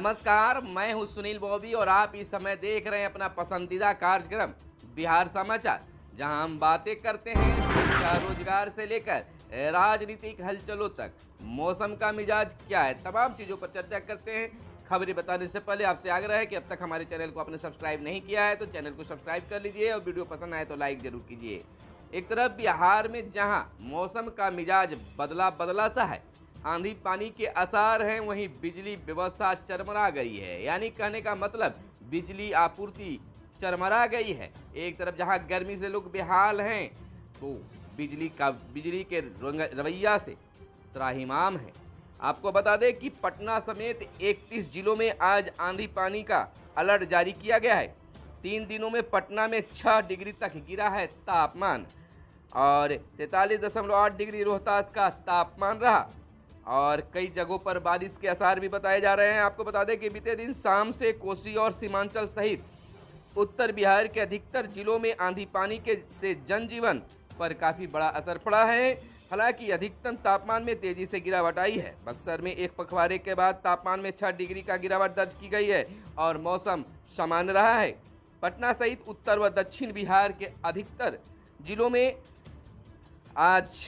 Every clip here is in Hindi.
नमस्कार, मैं हूं सुनील बॉबी और आप इस समय देख रहे हैं अपना पसंदीदा कार्यक्रम बिहार समाचार, जहां हम बातें करते हैं शिक्षा, रोजगार से लेकर राजनीतिक हलचलों तक। मौसम का मिजाज क्या है, तमाम चीज़ों पर चर्चा करते हैं। खबरें बताने से पहले आपसे आग्रह है कि अब तक हमारे चैनल को आपने सब्सक्राइब नहीं किया है तो चैनल को सब्सक्राइब कर लीजिए और वीडियो पसंद आए तो लाइक जरूर कीजिए। एक तरफ बिहार में जहां मौसम का मिजाज बदला बदला सा है, आंधी पानी के आसार हैं, वहीं बिजली व्यवस्था चरमरा गई है। यानी कहने का मतलब बिजली आपूर्ति चरमरा गई है। एक तरफ जहां गर्मी से लोग बेहाल हैं तो बिजली के रवैया से त्राहिमाम है। आपको बता दें कि पटना समेत 31 जिलों में आज आंधी पानी का अलर्ट जारी किया गया है। 3 दिनों में पटना में 6 डिग्री तक गिरा है तापमान और 43.8 डिग्री रोहतास का तापमान रहा और कई जगहों पर बारिश के आसार भी बताए जा रहे हैं। आपको बता दें कि बीते दिन शाम से कोसी और सीमांचल सहित उत्तर बिहार के अधिकतर जिलों में आंधी पानी से जनजीवन पर काफ़ी बड़ा असर पड़ा है। हालांकि अधिकतम तापमान में तेजी से गिरावट आई है। बक्सर में एक पखवाड़े के बाद तापमान में 6 डिग्री का गिरावट दर्ज की गई है और मौसम सामान्य रहा है। पटना सहित उत्तर व दक्षिण बिहार के अधिकतर जिलों में आज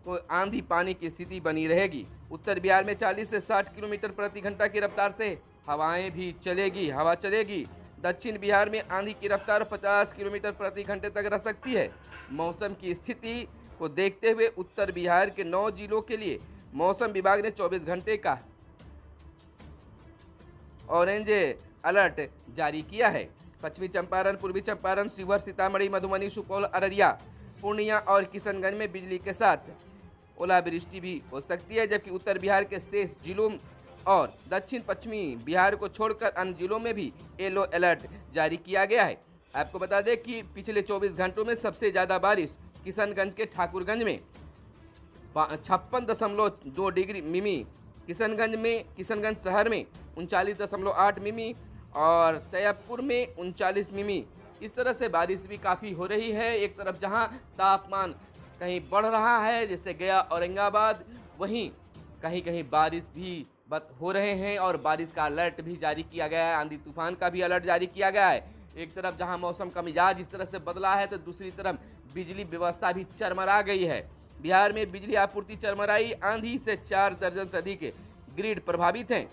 तो आंधी पानी की स्थिति बनी रहेगी। उत्तर बिहार में 40 से 60 किलोमीटर प्रति घंटा की रफ्तार से हवा चलेगी। दक्षिण बिहार में आंधी की रफ्तार 50 किलोमीटर प्रति घंटे तक रह सकती है। मौसम की स्थिति को देखते हुए उत्तर बिहार के 9 जिलों के लिए मौसम विभाग ने 24 घंटे का ऑरेंज अलर्ट जारी किया है। पश्चिमी चंपारण, पूर्वी चंपारण, शिवहर, सीतामढ़ी, मधुबनी, सुपौल, अररिया, पूर्णिया और किशनगंज में बिजली के साथ ओलावृष्टि भी हो सकती है, जबकि उत्तर बिहार के शेष जिलों और दक्षिण पश्चिमी बिहार को छोड़कर अन्य जिलों में भी येलो अलर्ट जारी किया गया है। आपको बता दें कि पिछले 24 घंटों में सबसे ज़्यादा बारिश किशनगंज के ठाकुरगंज में 56.2 डिग्री मिमी, किशनगंज शहर में 39.8 मिमी और तैयबपुर में 39 मिमी। इस तरह से बारिश भी काफ़ी हो रही है। एक तरफ जहां तापमान कहीं बढ़ रहा है जैसे गया औरंगाबाद, वहीं कहीं कहीं बारिश भी हो रहे हैं और बारिश का अलर्ट भी जारी किया गया है। आंधी तूफान का भी अलर्ट जारी किया गया है। एक तरफ जहां मौसम का मिजाज इस तरह से बदला है तो दूसरी तरफ बिजली व्यवस्था भी चरमरा गई है। बिहार में बिजली आपूर्ति चरमराई। आंधी से 4 दर्जन से अधिक ग्रिड प्रभावित हैं।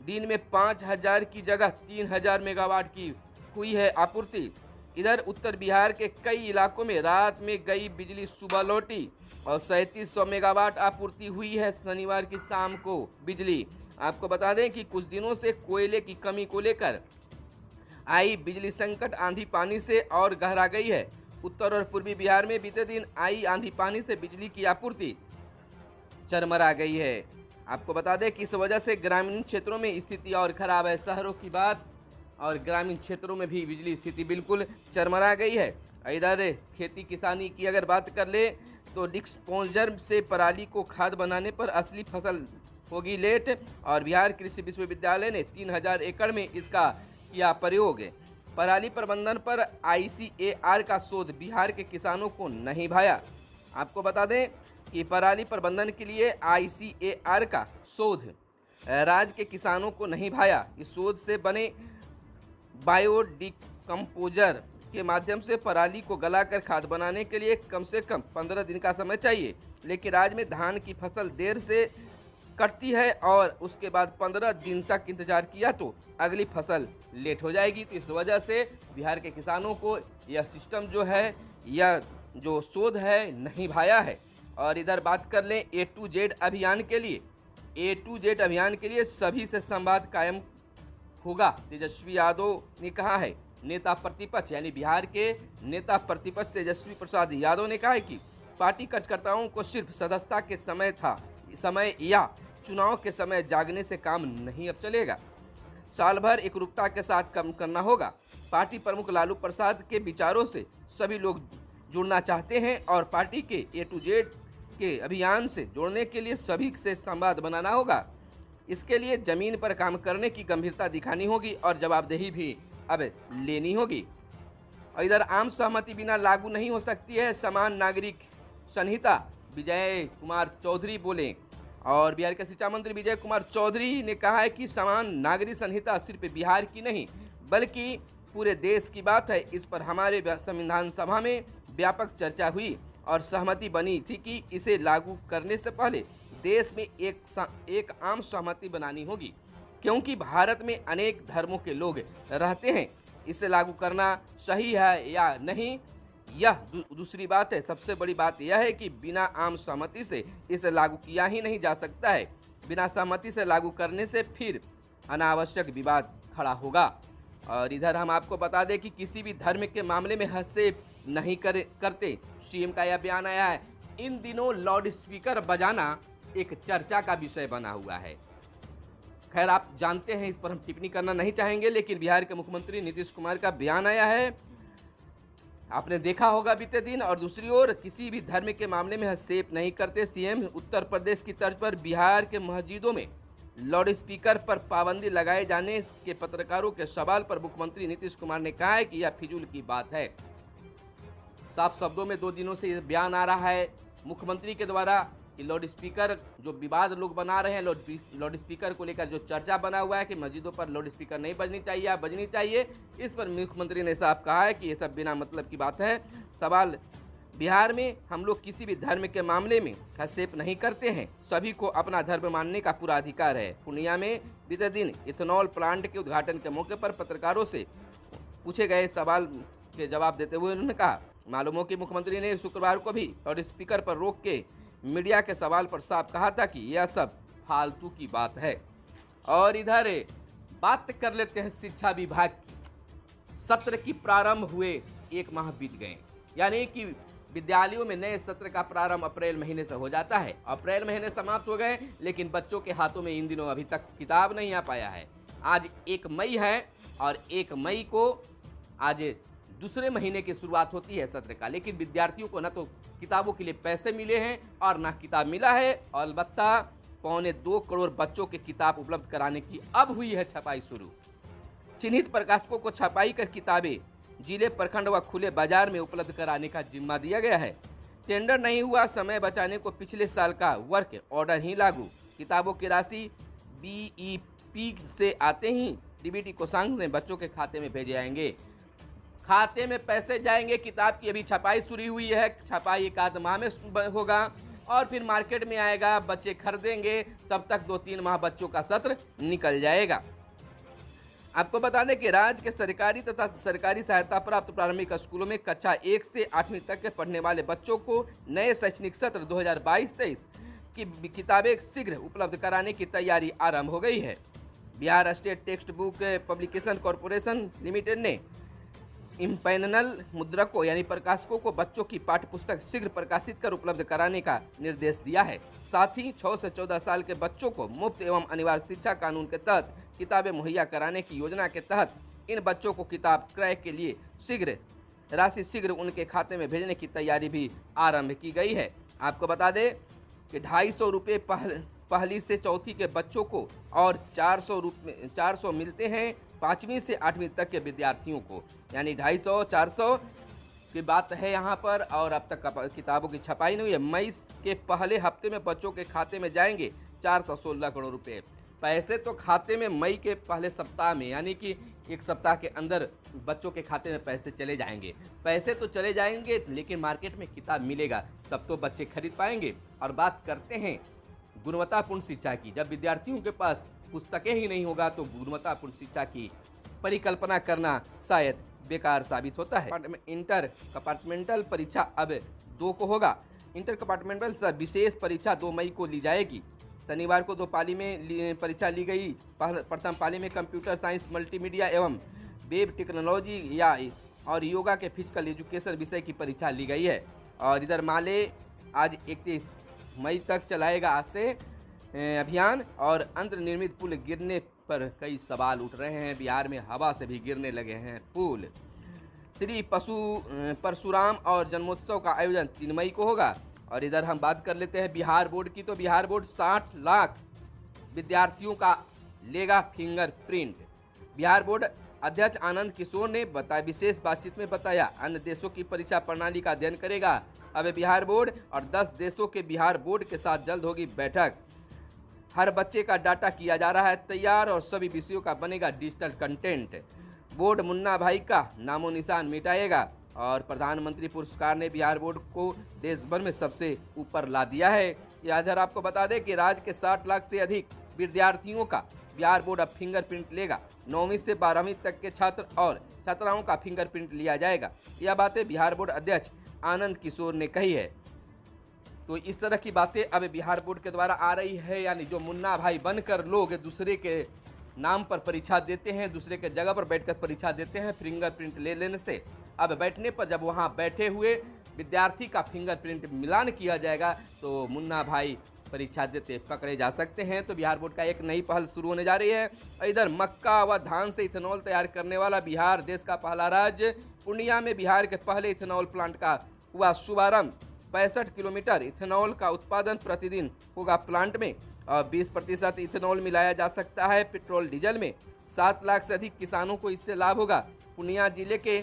दिन में 5000 की जगह 3000 मेगावाट की हुई है आपूर्ति। इधर उत्तर बिहार के कई इलाकों में रात में गई बिजली सुबह लौटी और 3700 मेगावाट आपूर्ति हुई है शनिवार की शाम को बिजली। आपको बता दें कि कुछ दिनों से कोयले की कमी को लेकर आई बिजली संकट आंधी पानी से और गहरा गई है। उत्तर और पूर्वी बिहार में बीते दिन आई आंधी पानी से बिजली की आपूर्ति चरमरा गई है। आपको बता दें कि इस वजह से ग्रामीण क्षेत्रों में स्थिति और खराब है। शहरों की बात और ग्रामीण क्षेत्रों में भी बिजली स्थिति बिल्कुल चरमरा गई है। इधर खेती किसानी की अगर बात कर ले तो डिस्पोजर से पराली को खाद बनाने पर असली फसल होगी लेट और बिहार कृषि विश्वविद्यालय ने 3000 एकड़ में इसका किया प्रयोग। पराली प्रबंधन पर ICAR का शोध बिहार के किसानों को नहीं भाया। आपको बता दें कि पराली प्रबंधन के लिए ICAR का शोध राज्य के किसानों को नहीं भाया। इस शोध से बने बायोडिकम्पोजर के माध्यम से पराली को गलाकर खाद बनाने के लिए कम से कम 15 दिन का समय चाहिए, लेकिन राज्य में धान की फसल देर से कटती है और उसके बाद 15 दिन तक इंतजार किया तो अगली फसल लेट हो जाएगी। तो इस वजह से बिहार के किसानों को यह सिस्टम जो है, यह जो शोध है नहीं भाया है। और इधर बात कर लें A to Z अभियान के लिए सभी से संवाद कायम होगा, तेजस्वी यादव ने कहा है। नेता प्रतिपक्ष यानी बिहार के नेता प्रतिपक्ष तेजस्वी प्रसाद यादव ने कहा है कि पार्टी कार्यकर्ताओं को सिर्फ सदस्यता के समय या चुनाव के समय जागने से काम नहीं अब चलेगा। साल भर एकरूपता के साथ काम करना होगा। पार्टी प्रमुख लालू प्रसाद के विचारों से सभी लोग जुड़ना चाहते हैं और पार्टी के A to Z के अभियान से जोड़ने के लिए सभी से संवाद बनाना होगा। इसके लिए जमीन पर काम करने की गंभीरता दिखानी होगी और जवाबदेही भी अब लेनी होगी। और इधर आम सहमति बिना लागू नहीं हो सकती है समान नागरिक संहिता, विजय कुमार चौधरी बोले। और बिहार के शिक्षा मंत्री विजय कुमार चौधरी ने कहा है कि समान नागरिक संहिता सिर्फ बिहार की नहीं बल्कि पूरे देश की बात है। इस पर हमारे संविधान सभा में व्यापक चर्चा हुई और सहमति बनी थी कि इसे लागू करने से पहले देश में एक आम सहमति बनानी होगी, क्योंकि भारत में अनेक धर्मों के लोग रहते हैं। इसे लागू करना सही है या नहीं, यह दूसरी बात है। सबसे बड़ी बात यह है कि बिना आम सहमति से इसे लागू किया ही नहीं जा सकता है। बिना सहमति से लागू करने से फिर अनावश्यक विवाद खड़ा होगा। और इधर हम आपको बता दें कि किसी भी धर्म के मामले में हस्तक्षेप नहीं करते, सीएम का यह बयान आया है। इन दिनों लाउड स्पीकर बजाना एक चर्चा का विषय बना हुआ है। खैर, आप जानते हैं, इस पर हम टिप्पणी करना नहीं चाहेंगे, लेकिन बिहार के मुख्यमंत्री नीतीश कुमार का बयान आया है, आपने देखा होगा बीते दिन। और दूसरी ओर किसी भी धर्म के मामले में हस्तक्षेप नहीं करते सीएम। उत्तर प्रदेश की तर्ज पर बिहार के मस्जिदों में लाउड स्पीकर पर पाबंदी लगाए जाने के पत्रकारों के सवाल पर मुख्यमंत्री नीतीश कुमार ने कहा है कि यह फिजूल की बात है। साफ शब्दों में 2 दिनों से बयान आ रहा है मुख्यमंत्री के द्वारा कि लाउड स्पीकर जो विवाद लोग बना रहे हैं, लाउड स्पीकर को लेकर जो चर्चा बना हुआ है कि मस्जिदों पर लाउड स्पीकर नहीं बजनी चाहिए या बजनी चाहिए, इस पर मुख्यमंत्री ने साफ कहा है कि ये सब बिना मतलब की बात है। सवाल, बिहार में हम लोग किसी भी धर्म के मामले में हस्तक्षेप नहीं करते हैं, सभी को अपना धर्म मानने का पूरा अधिकार है। पूर्णिया में बीते दिन इथेनॉल प्लांट के उद्घाटन के मौके पर पत्रकारों से पूछे गए सवाल के जवाब देते हुए उन्होंने कहा, मालूम हो कि मुख्यमंत्री ने शुक्रवार को भी लाउड स्पीकर पर रोक के मीडिया के सवाल पर साफ कहा था कि यह सब फालतू की बात है। और इधर बात कर लेते हैं शिक्षा विभाग की। सत्र की प्रारंभ हुए 1 माह बीत गए, यानी कि विद्यालयों में नए सत्र का प्रारंभ अप्रैल महीने से हो जाता है। अप्रैल महीने समाप्त हो गए, लेकिन बच्चों के हाथों में इन दिनों अभी तक किताब नहीं आ पाया है। आज 1 मई है और 1 मई को आज दूसरे महीने की शुरुआत होती है सत्र का, लेकिन विद्यार्थियों को न तो किताबों के लिए पैसे मिले हैं और ना किताब मिला है। और अलबत्ता 2.25 करोड़ बच्चों के किताब उपलब्ध कराने की अब हुई है छपाई शुरू। चिन्हित प्रकाशकों को छपाई कर किताबें जिले, प्रखंड व खुले बाजार में उपलब्ध कराने का जिम्मा दिया गया है। टेंडर नहीं हुआ, समय बचाने को पिछले साल का वर्क ऑर्डर ही लागू। किताबों की राशि BEP से आते ही DBT कोषांग से बच्चों के खाते में भेजे जाएंगे। खाते में पैसे जाएंगे। किताब की अभी छपाई शुरू हुई है, छपाई 1 आध माह में होगा और फिर मार्केट में आएगा, बच्चे खरीदेंगे, तब तक 2-3 माह बच्चों का सत्र निकल जाएगा। आपको बता दें कि राज्य के सरकारी तथा सरकारी सहायता प्राप्त प्रारंभिक स्कूलों में कक्षा 1 से 8वीं तक के पढ़ने वाले बच्चों को नए शैक्षणिक सत्र 2022-23 की किताबें शीघ्र उपलब्ध कराने की तैयारी आरंभ हो गई है। Bihar state text book publication corporation limited ने इम्पैनल मुद्रकों यानी प्रकाशकों को बच्चों की पाठ्य पुस्तक शीघ्र प्रकाशित कर उपलब्ध कराने का निर्देश दिया है। साथ ही 6 से 14 साल के बच्चों को मुफ्त एवं अनिवार्य शिक्षा कानून के तहत किताबें मुहैया कराने की योजना के तहत इन बच्चों को किताब क्रय के लिए राशि शीघ्र उनके खाते में भेजने की तैयारी भी आरंभ की गई है। आपको बता दें कि 250 रुपये पहली से चौथी के बच्चों को और 400 मिलते हैं 5वीं से 8वीं तक के विद्यार्थियों को, यानी 250-400 की बात है यहाँ पर। और अब तक किताबों की छपाई नहीं हुई है। मई के पहले हफ्ते में बच्चों के खाते में जाएंगे 416 करोड़ रुपए। पैसे तो खाते में मई के पहले सप्ताह में, यानी कि 1 सप्ताह के अंदर बच्चों के खाते में पैसे चले जाएंगे। पैसे तो चले जाएंगे, लेकिन मार्केट में किताब मिलेगा तब तो बच्चे खरीद पाएंगे। और बात करते हैं गुणवत्तापूर्ण शिक्षा की। जब विद्यार्थियों के पास पुस्तकें ही नहीं होगा तो गुणवत्तापूर्ण शिक्षा की परिकल्पना करना शायद बेकार साबित होता है। इंटर कंपार्टमेंटल परीक्षा अब 2 को होगा। इंटर कंपार्टमेंटल विशेष परीक्षा 2 मई को ली जाएगी। शनिवार को 2 पाली में परीक्षा ली गई। प्रथम पाली में कंप्यूटर साइंस, मल्टीमीडिया एवं वेब टेक्नोलॉजी और योगा के फिजिकल एजुकेशन विषय की परीक्षा ली गई है। और इधर माले आज 31 मई तक चलाएगा आज से अभियान। और अंतर्निर्मित पुल गिरने पर कई सवाल उठ रहे हैं। बिहार में हवा से भी गिरने लगे हैं पुल। श्री परशुराम और जन्मोत्सव का आयोजन 3 मई को होगा। और इधर हम बात कर लेते हैं बिहार बोर्ड की। तो बिहार बोर्ड 60 लाख विद्यार्थियों का लेगा फिंगरप्रिंट। बिहार बोर्ड अध्यक्ष आनंद किशोर ने विशेष बातचीत में बताया, अन्य देशों की परीक्षा प्रणाली का अध्ययन करेगा अब बिहार बोर्ड और 10 देशों के बिहार बोर्ड के साथ जल्द होगी बैठक। हर बच्चे का डाटा किया जा रहा है तैयार और सभी विषयों का बनेगा डिजिटल कंटेंट। बोर्ड मुन्ना भाई का नामो निशान मिटाएगा और प्रधानमंत्री पुरस्कार ने बिहार बोर्ड को देश भर में सबसे ऊपर ला दिया है। इधर आपको बता दें कि राज्य के 60 लाख से अधिक विद्यार्थियों का बिहार बोर्ड अब फिंगरप्रिंट लेगा। 9वीं से 12वीं तक के छात्र और छात्राओं का फिंगरप्रिंट लिया जाएगा। यह बातें बिहार बोर्ड अध्यक्ष आनंद किशोर ने कही है। तो इस तरह की बातें अब बिहार बोर्ड के द्वारा आ रही है, यानी जो मुन्ना भाई बनकर लोग दूसरे के नाम पर परीक्षा देते हैं, दूसरे के जगह पर बैठकर परीक्षा देते हैं, फिंगरप्रिंट ले लेने से अब बैठने पर जब वहां बैठे हुए विद्यार्थी का फिंगरप्रिंट मिलान किया जाएगा तो मुन्ना भाई परीक्षा देते पकड़े जा सकते हैं। तो बिहार बोर्ड का एक नई पहल शुरू होने जा रही है। इधर मक्का व धान से इथेनॉल तैयार करने वाला बिहार देश का पहला राज्य। पूर्णिया में बिहार के पहले इथेनॉल प्लांट का हुआ शुभारंभ। 65 किलोमीटर इथेनॉल का उत्पादन प्रतिदिन होगा प्लांट में और 20% इथेनॉल मिलाया जा सकता है पेट्रोल डीजल में। 7 लाख से अधिक किसानों को इससे लाभ होगा। पूर्णिया जिले के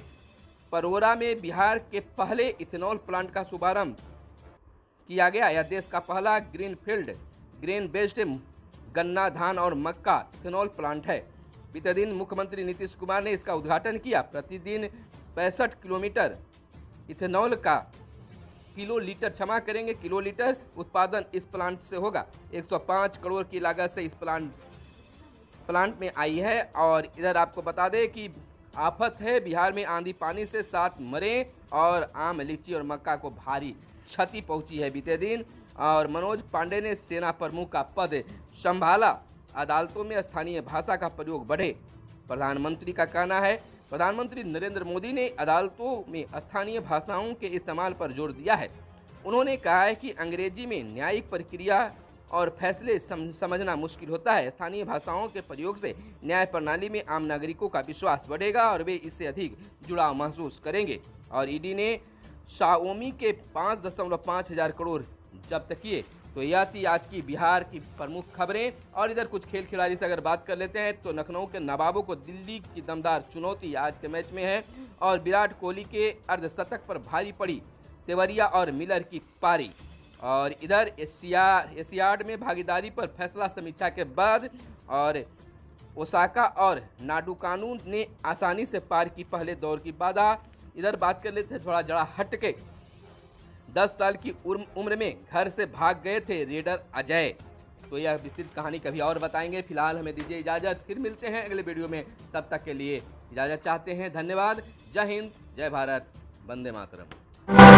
परोरा में बिहार के पहले इथेनॉल प्लांट का शुभारंभ किया गया। यह देश का पहला ग्रीनफील्ड ग्रेन बेस्ड गन्ना, धान और मक्का इथेनॉल प्लांट है। बीते दिन मुख्यमंत्री नीतीश कुमार ने इसका उद्घाटन किया। प्रतिदिन 65 किलोमीटर इथेनॉल का किलोलीटर उत्पादन इस प्लांट से होगा। 105 करोड़ की लागत से इस प्लांट में आई है। और इधर आपको बता दें कि आफत है, बिहार में आंधी पानी से 7 मरे और आम, लीची और मक्का को भारी क्षति पहुंची है बीते दिन। और मनोज पांडे ने सेना प्रमुख का पद संभाला। अदालतों में स्थानीय भाषा का प्रयोग बढ़े, प्रधानमंत्री का कहना है। प्रधानमंत्री नरेंद्र मोदी ने अदालतों में स्थानीय भाषाओं के इस्तेमाल पर जोर दिया है। उन्होंने कहा है कि अंग्रेजी में न्यायिक प्रक्रिया और फैसले समझना मुश्किल होता है। स्थानीय भाषाओं के प्रयोग से न्याय प्रणाली में आम नागरिकों का विश्वास बढ़ेगा और वे इससे अधिक जुड़ाव महसूस करेंगे। और ईडी ने शाओमी के 5.5 हजार करोड़ जब्त किए। तो यह थी आज की बिहार की प्रमुख खबरें। और इधर कुछ खेल खिलाड़ी से अगर बात कर लेते हैं तो लखनऊ के नवाबों को दिल्ली की दमदार चुनौती आज के मैच में है। और विराट कोहली के अर्धशतक पर भारी पड़ी तेवरिया और मिलर की पारी। और इधर एशियाड में भागीदारी पर फैसला समीक्षा के बाद और ओसाका और नाडुकानू ने आसानी से पार की पहले दौर की बाधा। इधर बात कर लेते हैं थोड़ा जरा हट के। 10 साल की उम्र में घर से भाग गए थे रेडर अजय। तो यह विस्तृत कहानी कभी और बताएंगे। फिलहाल हमें दीजिए इजाज़त, फिर मिलते हैं अगले वीडियो में। तब तक के लिए इजाज़त चाहते हैं। धन्यवाद। जय हिंद, जय भारत, वंदे मातरम।